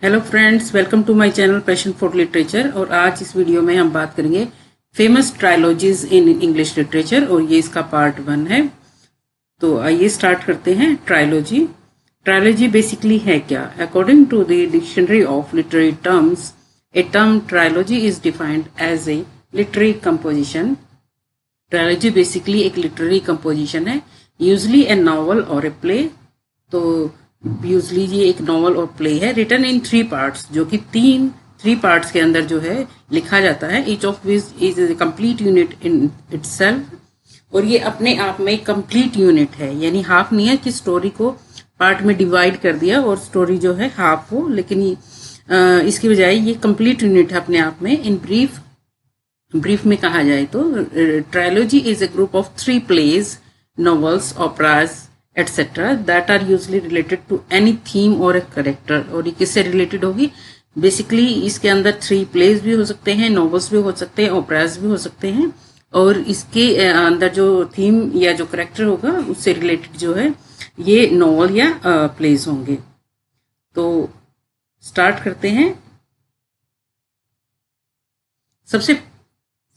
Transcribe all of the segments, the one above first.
Hello friends, welcome to my channel passion for literature. और आज इस वीडियो में हम बात करेंगे famous trilogies in English literature और ये इसका पार्ट 1 है। तो आइए स्टार्ट करते हैं। ट्रायलॉजी ट्रायलॉजी बेसिकली है क्या? According to the dictionary of literary terms, a term trilogy is defined as a literary composition. Trilogy basically एक लिटरेरी कंपोजिशन है, यूजली ए नॉवल और ए प्ले। तो यूजली ये एक नॉवल और प्ले है, रिटन इन 3 पार्ट्स, जो कि थ्री पार्ट्स के अंदर जो है लिखा जाता है। Each of which is a complete unit in itself. और ये अपने आप में कंप्लीट यूनिट है, यानी हाफ नहीं है कि स्टोरी को पार्ट में डिवाइड कर दिया और स्टोरी जो है हाफ हो, लेकिन इसकी बजाय ये कंप्लीट यूनिट है अपने आप में। इन ब्रीफ में कहा जाए तो trilogy is a group of 3 plays, novels, operas etcetera that are usually related to any theme और ए करेक्टर। और ये किससे रिलेटेड होगी? बेसिकली इसके अंदर 3 प्लेज भी हो सकते हैं, नॉवेल्स भी हो सकते हैं, ओपराज भी हो सकते हैं, और इसके अंदर जो थीम या जो करेक्टर होगा उससे रिलेटेड जो है ये नॉवल या प्लेज होंगे। तो स्टार्ट करते हैं। सबसे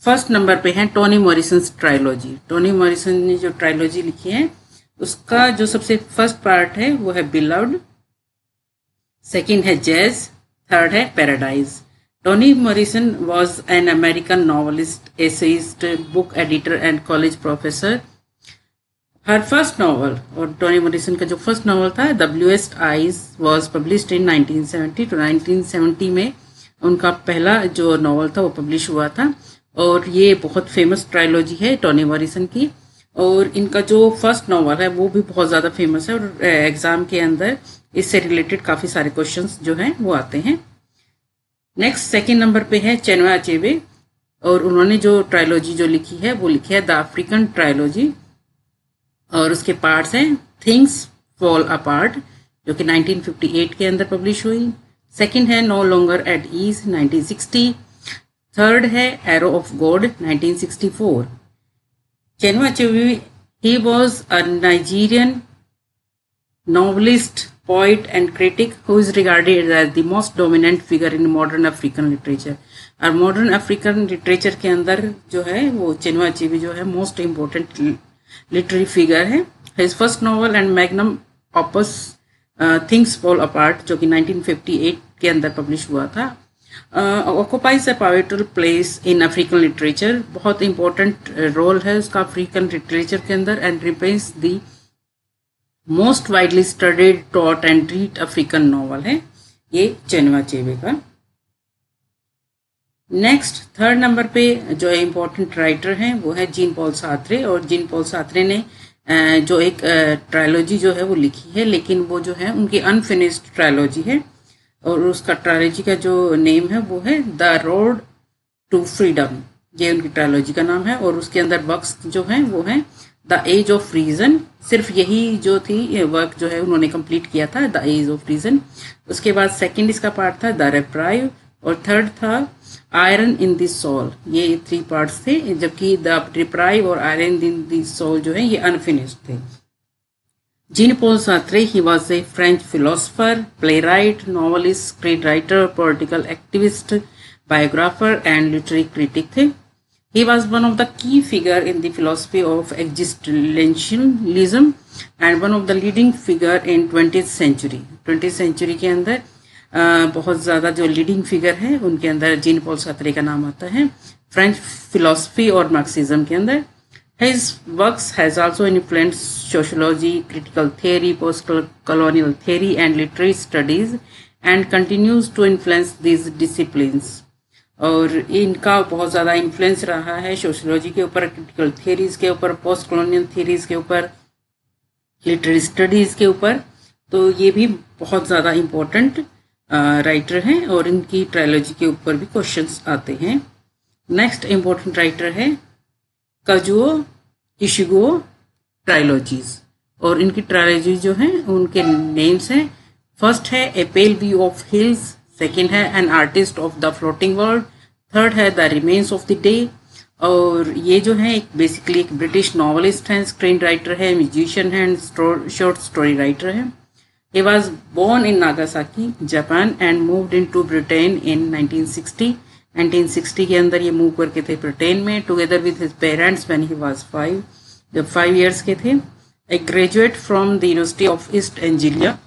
फर्स्ट नंबर पे है Tony Morrison trilogy. Tony Morrison ने जो ट्रायलॉजी लिखी है उसका जो सबसे फर्स्ट पार्ट है वो है बिलव्ड, सेकंड है जैज, थर्ड है Paradise. Toni Morrison was an American novelist, essayist, book editor and college professor. Her first novel, और टोनी मॉरिसन का जो फर्स्ट नॉवल था The Bluest Eyes was published in 1970। तो 1970 में उनका पहला जो नॉवल था वो पब्लिश हुआ था। और ये बहुत फेमस ट्रायलॉजी है टोनी मॉरिसन की। और इनका जो फर्स्ट नॉवल है वो भी बहुत ज़्यादा फेमस है, और एग्जाम के अंदर इससे रिलेटेड काफ़ी सारे क्वेश्चंस जो हैं वो आते हैं। नेक्स्ट सेकंड नंबर पे है चिनुआ अचेबे, और उन्होंने जो ट्रायलॉजी जो लिखी है वो लिखी है द अफ्रीकन ट्रायलॉजी। और उसके पार्ट्स हैं थिंग्स फॉल अपार्ट, जो कि 1958 के अंदर पब्लिश हुई। सेकेंड है No Longer at Ease, 1960। Third है Arrow of God, 1964। Chinua Achebe, he was a Nigerian novelist, poet and critic who is regarded as the most dominant figure in modern African literature. और modern African literature के अंदर जो है वो Chinua Achebe जो है most important literary figure है। His first novel and magnum opus Things Fall Apart, जो कि 1958 के अंदर पब्लिश हुआ था, occupies a pivotal place in African literature। बहुत important रोल है उसका अफ्रीकन लिटरेचर के अंदर, and remains the most widely studied, taught and read African novel है ये चिनुआ अचेबे का। नेक्स्ट थर्ड नंबर पे जो इम्पोर्टेंट राइटर हैं वो है जीन पॉल सार्त्रे। और जीन पॉल सार्त्रे ने जो एक ट्रायलॉजी जो है वो लिखी है, लेकिन वो जो है उनकी अनफिनिश्ड ट्रायलॉजी है, और उसका ट्रायलॉजी का जो नेम है वो है द रोड टू फ्रीडम। ये उनकी ट्रायलॉजी का नाम है, और उसके अंदर वर्क्स जो हैं वो हैं द एज ऑफ रीजन। सिर्फ यही जो थी ये वर्क जो है उन्होंने कंप्लीट किया था, द एज ऑफ रीजन। उसके बाद सेकंड इसका पार्ट था द रिप्राइव, और थर्ड था आयरन इन द सोल। ये 3 पार्ट्स थे, जबकि द रिप्राइव और आयरन इन द सोल जो है ये अनफिनिश्ड थे। Jean-Paul Sartre, he was a French philosopher, playwright, novelist, screenwriter, political activist, biographer, and literary critic थे। He was one of the key figure in the philosophy of existentialism and one of the leading figure in 20th century। 20th century के अंदर बहुत ज़्यादा जो leading figure है उनके अंदर Jean Paul सार्त्रे का नाम आता है, फ्रेंच फिलोसफी और मार्क्सिज्म के अंदर। His works has also influenced sociology, critical theory, post-colonial theory, and literary studies, and continues to influence these disciplines। और इनका बहुत ज़्यादा इन्फ्लुएंस रहा है सोशोलॉजी के ऊपर, क्रिटिकल थियरीज के ऊपर, पोस्ट कॉलोनियल थियरीज के ऊपर, लिटरेरी स्टडीज़ के ऊपर। तो ये भी बहुत ज़्यादा इम्पोर्टेंट राइटर हैं, और इनकी ट्रायलॉजी के ऊपर भी क्वेश्चंस आते हैं। नेक्स्ट इम्पोर्टेंट राइटर है काजुओ इशिगुओ ट्रायलॉजीज, और इनकी ट्रायलॉजी जो हैं उनके नेम्स हैं। फर्स्ट है A Pale View of Hills, second है An Artist of the Floating World, third है The Remains of the Day. और ये जो है एक बेसिकली एक ब्रिटिश नॉवलिस्ट हैं, स्क्रीन राइटर है, म्यूजिशियन है, शॉर्ट स्टोरी राइटर है। He was born in Nagasaki, Japan and moved into Britain in 1960. 1960 के अंदर ये मूव करके थे ब्रिटेन में together with his parents when he was 5, जब 5 इयर्स के थे. A graduate from the University of East Anglia.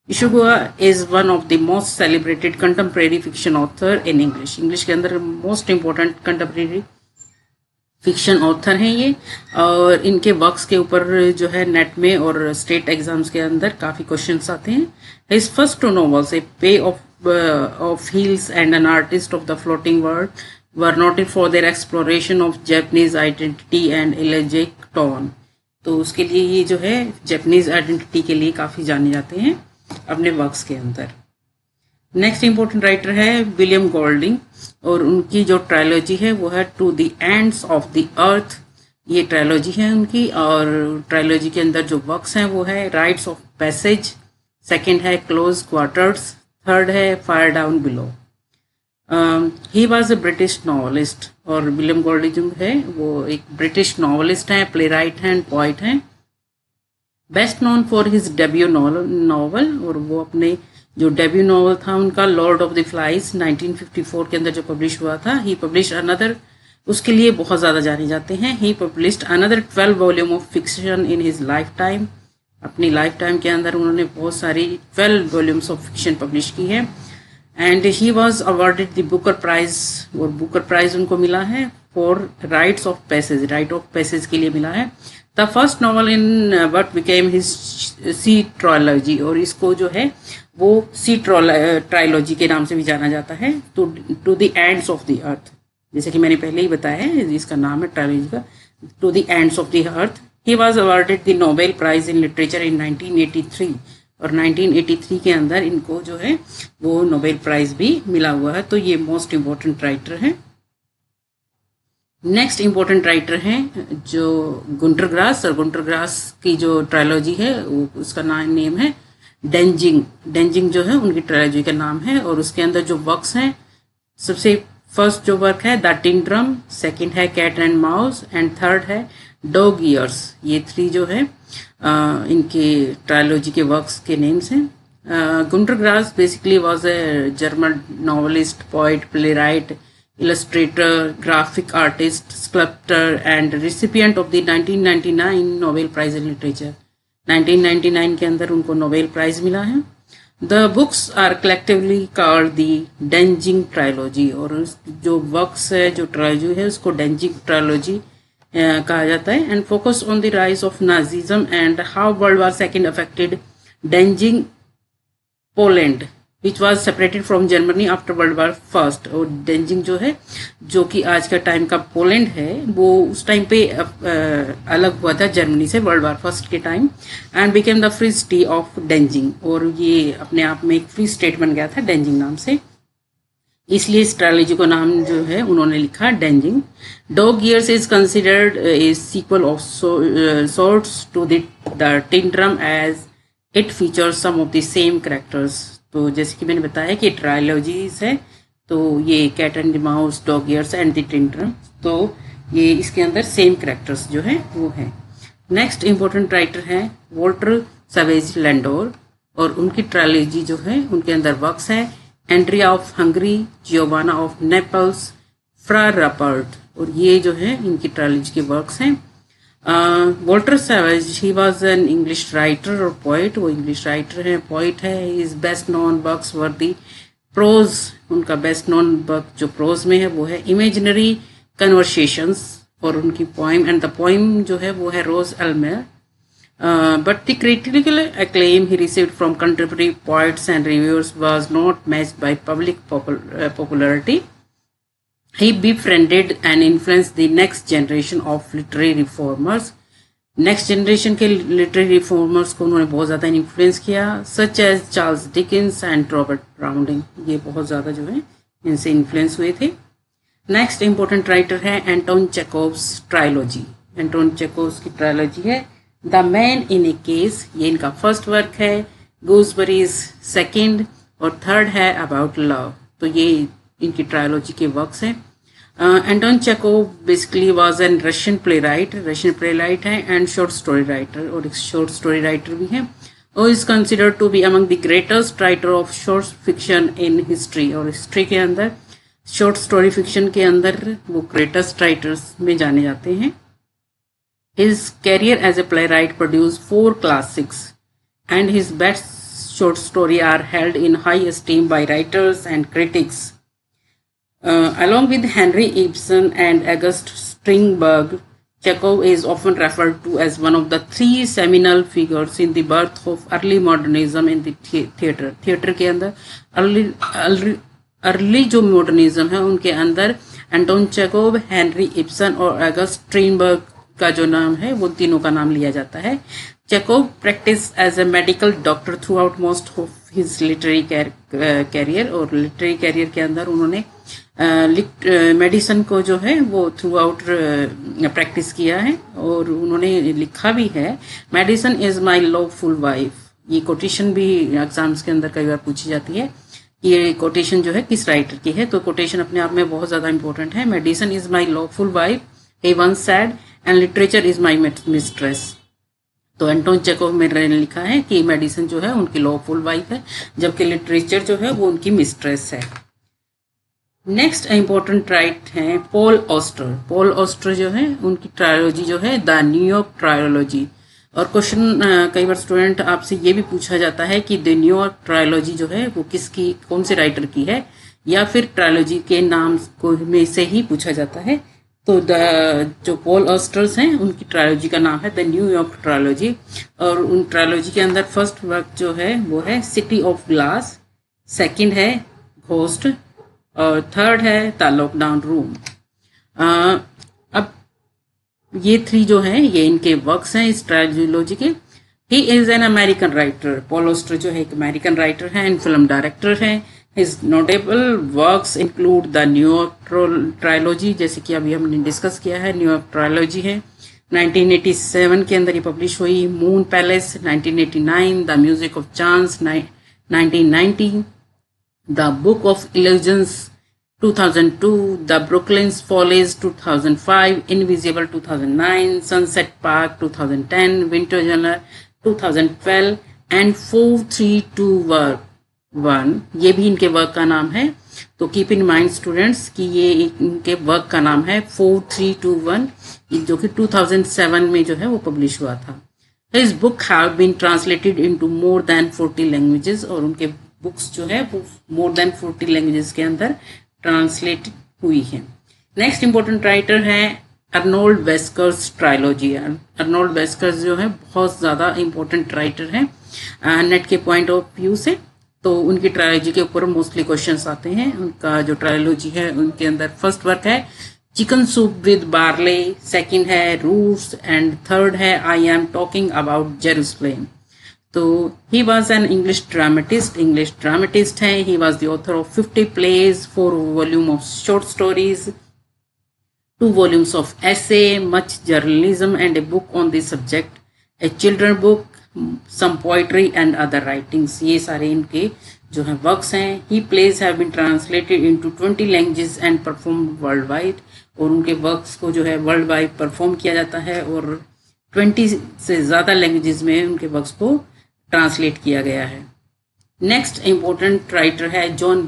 Ishiguro is one of the most celebrated contemporary fiction author in English. English के अंदर most important contemporary fiction author हैं ये, और इनके works के ऊपर जो है नेट में और स्टेट एग्जाम्स के अंदर काफ़ी क्वेश्चंस आते हैं. His first two novels A Pale of Hills and An Artist of the Floating World were noted for their exploration of Japanese identity and elegiac tone. तो उसके लिए ये जो है जापानीज आइडेंटिटी के लिए काफ़ी जाने जाते हैं अपने वर्क्स के अंदर. नेक्स्ट इंपॉर्टेंट राइटर है विलियम गोल्डिंग, और उनकी जो ट्रायलॉजी है वो है to the ends of the earth. ये ट्रायलॉजी है उनकी, और ट्रायलॉजी के अंदर जो वर्क्स हैं वो है राइट्स ऑफ पैसेज, सेकंड है क्लोज क्वार्टर्स, थर्ड है fire down below. He was a British novelist, और विलियम गोल्डिंग जो है वो एक ब्रिटिश नॉवलिस्ट हैं, प्ले राइट हैं, पोइट हैं. Best known for his debut novel, और वो अपने जो डेब्यू नॉवल था उनका लॉर्ड ऑफ द फ्लाइज 1954 के अंदर जो पब्लिश हुआ था. ही पब्लिश अनदर, उसके लिए बहुत ज़्यादा जाने जाते हैं. He published another 12 volume of fiction in his lifetime. अपनी लाइफ टाइम के अंदर उन्होंने बहुत सारी 12 वॉल्यूम्स ऑफ फिक्शन पब्लिश की है. And he was awarded the Booker prize, और बुकर प्राइज उनको मिला है for rites of passage, rite of passage के लिए मिला है. The first novel in what became his sea trilogy, और इसको जो है वो सी ट्रायलॉजी के नाम से भी जाना जाता है. To the ends of the earth, जैसे कि मैंने पहले ही बताया है इसका नाम है ट्रायलॉजी का, to the ends of the earth. He was awarded the Nobel prize in literature in 1983, और 1983 के अंदर इनको जो है वो नोबेल प्राइज भी मिला हुआ है. तो ये मोस्ट इम्पोर्टेंट राइटर हैं. नेक्स्ट इम्पोर्टेंट राइटर हैं जो गुंटर ग्रास, और गुंटर ग्रास की जो ट्रायलॉजी है वो उसका नेम है डेंजिंग. डेंजिंग जो है उनकी ट्रायलॉजी का नाम है, और उसके अंदर जो वर्क्स हैं, सबसे फर्स्ट जो वर्क है द टिन ड्रम, सेकंड है cat and mouse, and third है डॉग ईयर्स. ये 3 जो है इनके ट्रायलॉजी के वर्क्स के नेम्स हैं. Gunter grass basically was a German novelist, poet, play right, illustrator, graphic artist, sculptor and recipient of the 1999 Nobel Prize in Literature. 1999 के अंदर उनको नोबेल प्राइज मिला है. The books are collectively called the Denging Trilogy, और जो works है, जो trilogy है, उसको डेंजिंग ट्रायलॉजी कहा जाता है. And focus on the rise of Nazism and how World War II affected Denging Poland, which was separated from Germany after World War I. और डेंजिंग जो है, जो कि आज का टाइम का पोलैंड है, वो उस टाइम पे अलग हुआ था जर्मनी से वर्ल्ड वार फर्स्ट के time, and became the Free City of Danzig. और ये अपने आप में एक फ्री स्टेट बन गया था डेंजिंग नाम से, इसलिए इस ट्रायलॉजी को नाम जो है उन्होंने लिखा Danzig. Dog Years is considered a sequel of sorts to The tin Drum as it features some of the same characters. तो जैसे कि मैंने बताया कि ट्रायलॉजीज है, तो ये cat and the mouse, dog years and the tin drum, तो ये इसके अंदर सेम कैरेक्टर्स जो है वो है. नेक्स्ट इंपॉर्टेंट राइटर हैं वॉल्टर सवेज लैंडोर, और उनकी ट्रायलॉजी जो है उनके अंदर वर्क्स है Andrea of Hungary, Giovanna of Naples, Fra Rupert, और ये जो है इनकी ट्रायलॉजी के वर्क्स हैं. Walter Savage, he was an English writer और पोइट. वो इंग्लिश राइटर हैं, पोइट है. His best known works were the prose. उनका बेस्ट नोन वर्क जो प्रोज में है वो है इमेजिनरी कन्वर्सेशंस, और उनकी पोइम, एंड द पोइम जो है वो है रोज एल्मेर. But the critical acclaim he received from contemporary poets and reviewers was not matched by public popularity. He befriended and influenced the next generation of literary reformers. Next generation के literary reformers को उन्होंने बहुत ज़्यादा influence किया, such as Charles Dickens and Robert Browning. ये बहुत ज़्यादा जो है इनसे इन्फ्लुएंस हुए थे. नेक्स्ट इंपॉर्टेंट राइटर है Anton Chekhov's trilogy. Anton Chekhov's की ट्रायलॉजी है the man in a case. ये इनका फर्स्ट वर्क है. गूसबरीज सेकेंड, और थर्ड है अबाउट लव. तो ये इनकी ट्रायलॉजी के वर्क्स हैं. Anton Chekhov basically was an Russian playwright है एंड शॉर्ट स्टोरी राइटर, और एक शॉर्ट स्टोरी राइटर भी है. वो is considered to be among the greatest writer of short fiction in history, और हिस्ट्री के अंदर शॉर्ट स्टोरी फिक्शन के अंदर वो ग्रेटेस्ट राइटर्स में जाने जाते हैं. His career as a playwright produced 4 classics, and his best short story are held in high esteem by writers and critics. Along with Henry Ibsen and August Strindberg, Chekhov is often referred to as one of the 3 seminal figures in the birth of early modernism in the theatre. Theatre के अंदर early जो modernism है उनके अंदर Anton Chekhov, Henry Ibsen और August स्ट्रिनबर्ग का जो नाम है वो तीनों का नाम लिया जाता है. Chekhov practice as a medical doctor throughout most of his literary career, और लिटरेरी कैरियर के अंदर उन्होंने मेडिसिन को जो है वो थ्रू आउट प्रैक्टिस किया है, और उन्होंने लिखा भी है, medicine is my lawful wife. ये कोटेशन भी एग्जाम्स के अंदर कई बार पूछी जाती है. ये कोटेशन जो है किस राइटर की है, तो कोटेशन अपने आप में बहुत ज़्यादा इंपॉर्टेंट है. Medicine is my lawful wife, he once said, and literature is my mistress. तो एंटोन चेकोव में लिखा है कि मेडिसिन जो है उनकी लॉफुल वाइफ है, जबकि लिटरेचर जो है वो उनकी मिस्ट्रेस है. नेक्स्ट इंपॉर्टेंट राइट है पॉल ऑस्टर. पॉल ऑस्टर जो है उनकी ट्रायोलॉजी जो है द न्यूयॉर्क ट्रायोलॉजी. और क्वेश्चन कई बार स्टूडेंट आपसे ये भी पूछा जाता है कि द न्यूयॉर्क ट्रायोलॉजी जो है वो किसकी, कौन से राइटर की है, या फिर ट्रायोलॉजी के नाम को में से ही पूछा जाता है. तो जो पॉल ऑस्टर्स हैं उनकी ट्रायोलॉजी का नाम है द न्यूयॉर्क ट्रायोलॉजी, और उन ट्रायोलॉजी के अंदर फर्स्ट वर्क जो है वो है सिटी ऑफ ग्लास, सेकंड है घोस्ट, और थर्ड है द लॉकडाउन रूम. अब ये 3 जो हैं ये इनके वर्क्स हैं इस ट्रायोलॉजी के. He is an American writer. Paul Auster जो है एक अमेरिकन राइटर है एंड फिल्म डायरेक्टर है. His notable works include the New York Trilogy, जैसे कि अभी हमने डिस्कस किया है, न्यू यॉर्क ट्रायोलॉजी है 1987 के अंदर ये पब्लिश हुई. Moon palace 1989, the music of chance 1990, the book of illusions 2002, the Brooklyn's follies 2005, invisible 2009, sunset park 2010, winter journal 2012 and 4321, ये भी इनके वर्क का नाम है. तो कीप इन माइंड स्टूडेंट्स कि ये इनके वर्क का नाम है 4321, जो कि 2007 में जो है वो पब्लिश हुआ था. His book have been translated into more than 40 languages, और उनके बुक्स जो है वो मोर देन 40 लैंग्वेजेस के अंदर ट्रांसलेट हुई है. नेक्स्ट इंपॉर्टेंट राइटर है अर्नोल्ड वेस्कर्स ट्रायोलॉजी. अर्नोल्ड वेस्कर्स जो है बहुत ज़्यादा इंपॉर्टेंट राइटर है नेट के पॉइंट ऑफ व्यू से. तो उनकी ट्रायोलॉजी के ऊपर मोस्टली क्वेश्चंस आते हैं. उनका जो ट्रायोलॉजी है उनके अंदर फर्स्ट वर्क है chicken soup with barley, second है रूट्स, एंड थर्ड है I am talking about Jerusalem. तो he was an English dramatist है. He was the author of 50 plays, 4 volume of short stories, 2 volumes of essay, much journalism, and a book on the subject, a children book, some poetry and other writings. ये सारे इनके जो हैं works हैं. ही plays have been translated into 20 languages and performed worldwide, और उनके works को जो है वर्ल्ड वाइड परफॉर्म किया जाता है, और 20 से ज़्यादा लैंग्वेजेस में उनके वर्क्स को ट्रांसलेट किया गया है. नेक्स्ट इंपॉर्टेंट राइटर है जॉन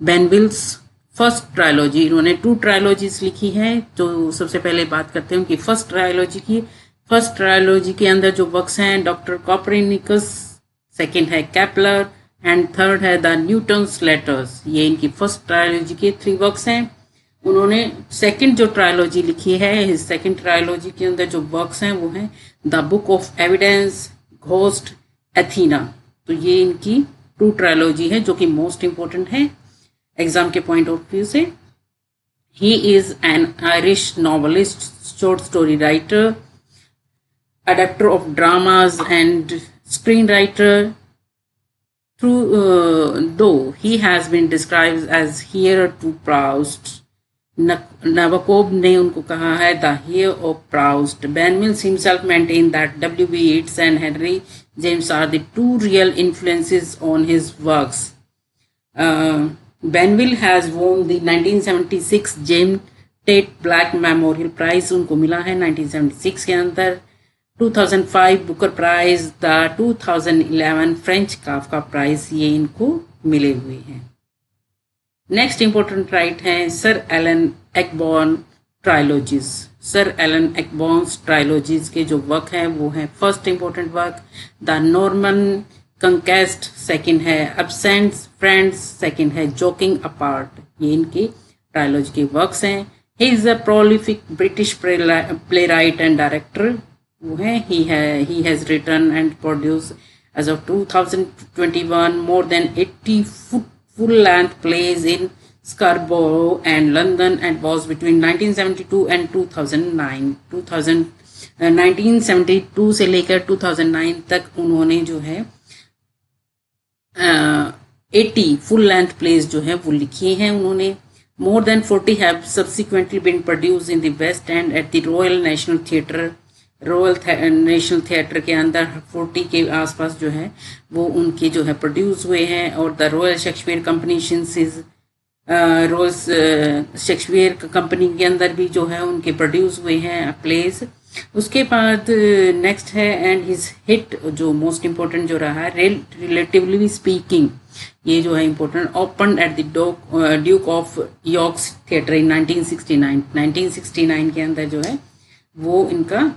बेनविल्स. फर्स्ट ट्रायोलॉजी, इन्होंने 2 ट्रायोलॉजीज लिखी है. तो सबसे पहले बात करते हैं उनकी फर्स्ट ट्रायोलॉजी की. फर्स्ट ट्रायोलॉजी के अंदर जो वर्क्स हैं डॉक्टर कॉपरनिकस, सेकंड है केपलर, एंड थर्ड है द न्यूटन्स लेटर्स. ये इनकी फर्स्ट ट्रायोलॉजी के 3 वर्क्स हैं. उन्होंने सेकंड जो ट्रायोलॉजी लिखी है, इस सेकंड ट्रायोलॉजी के अंदर जो वर्क्स हैं वो हैं the book of evidence, ghost, एथीना. तो ये इनकी 2 ट्रायोलॉजी है जो कि मोस्ट इंपॉर्टेंट है एग्जाम के पॉइंट ऑफ व्यू से. ही is N Irish novelist, short story writer, adapter of dramas and screenwriter. Though he has been described as heir to Proust, Nabokov ने उनको कहा है the heir of Proust. Benville himself maintained that W.B. Yeats and Henry James are the 2 real influences on his works. Benville has won the 1976 James Tate Black Memorial Prize. उनको मिला है 1976 के अंदर. 2005 Booker prize, the 2011 French Kafka prize, ये इनको मिले हुए हैं। नेक्स्ट इंपॉर्टेंट राइट हैं sir Alan Ayckbourn trilogies. Sir Alan Ayckbourn's trilogies के जो वर्क हैं वो हैं, first important work the Norman conquest, second है एब्सेंट्स फ्रेंड्स, सेकंड है जोकिंग अपार्ट। ये इनके ट्रायोलॉजी के वर्क्स हैं। He is a prolific British playwright and director, वो है he has written and produce as of 2021 more than 80 full-length plays in Scarborough and London and was between 1972 and 2009. 1972 से लेकर 2009 तक उन्होंने जो है 80 फुल लेंथ प्लेज जो है वो लिखी हैं उन्होंने। More than 40 have subsequently been produced in the West End at the Royal National Theatre. National theatre के अंदर 40 के आसपास जो है वो उनके जो है प्रोड्यूस हुए हैं। और the royal Shakespeare company royal Shakespeare company के अंदर भी जो है उनके प्रोड्यूस हुए हैं प्लेस। उसके बाद नेक्स्ट है एंड हिज हिट, जो मोस्ट इम्पोर्टेंट जो रहा है रिलेटिवली स्पीकिंग, ये जो है important, open at the Duke of York's theatre in 1969 के अंदर जो है वो इनका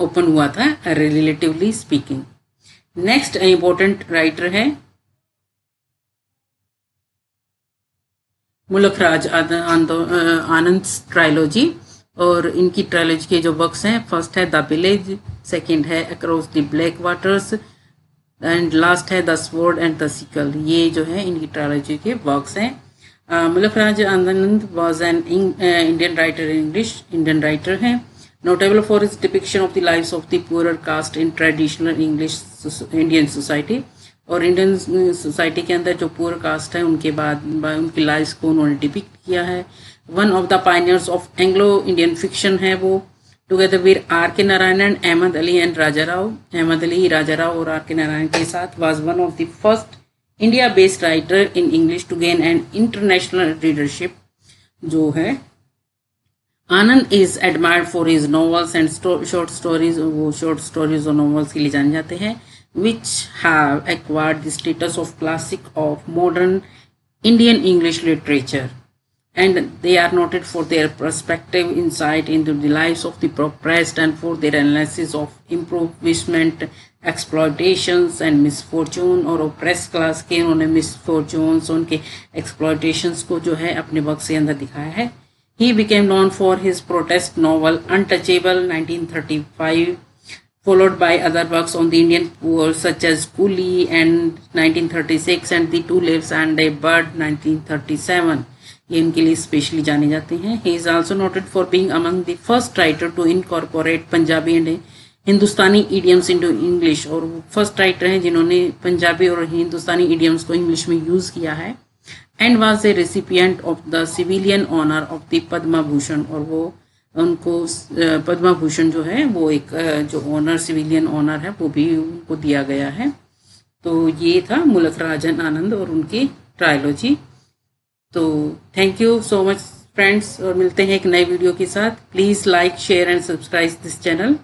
ओपन हुआ था relatively speaking. Next important writer है मुल्क राज आनंद ट्रायोलॉजी, और इनकी ट्रायोलॉजी के जो वर्क्स हैं, फर्स्ट है द विलेज, सेकंड है across the black waters and last है the sword and the sickle. ये जो है इनकी ट्रायोलॉजी के वर्क्स हैं। Mulk Raj Anand was an Indian writer in English, Indian writer हैं, notable for his depiction of the lives of the poorer caste in traditional Indian society। और Indian society के अंदर जो पुअर कास्ट है उनके बाद उनकी लाइफ को उन्होंने डिपिक्ट किया है। One of the pioneers of Anglo Indian fiction है वो, together with R K Narayanan, Ahmed Ali and Raja Rao. Ahmed Ali, Raja Rao और आर के नारायण के साथ was one of the first India based writer in English to gain an international readership. जो है Anand is admired for his novels and short stories, वो short stories और novels के लिए जाने जाते हैं, which have acquired the status of classic of modern Indian English literature, and they are noted for their perspective insight into the lives of the oppressed and for their analysis of impoverishment, exploitations and misfortune। और oppressed class के उन्होंने misfortunes, उनके exploitations को जो है अपने work से अंदर दिखाया है। He became known for his protest novel Untouchable 1935, followed by other works on the Indian poor such as Coolie and 1936 and The Two Lives and a Bird 1937। ये इनके लिए स्पेशली जाने जाते हैं। He is also noted for being among the first writer to incorporate Punjabi and Hindustani idioms into English, और वो first writer हैं जिन्होंने पंजाबी और हिंदुस्तानी idioms को इंग्लिश में यूज़ किया है। And was a recipient of the civilian honour of the Padma Bhushan, और वो उनको पद्मा भूषण जो है वो एक जो ऑनर सिविलियन ऑनर है वो भी उनको दिया गया है। तो ये था मुल्क राज आनंद और उनकी ट्रायोलॉजी। तो thank you so much friends, और मिलते हैं एक नए वीडियो के साथ। Please like share and subscribe this channel.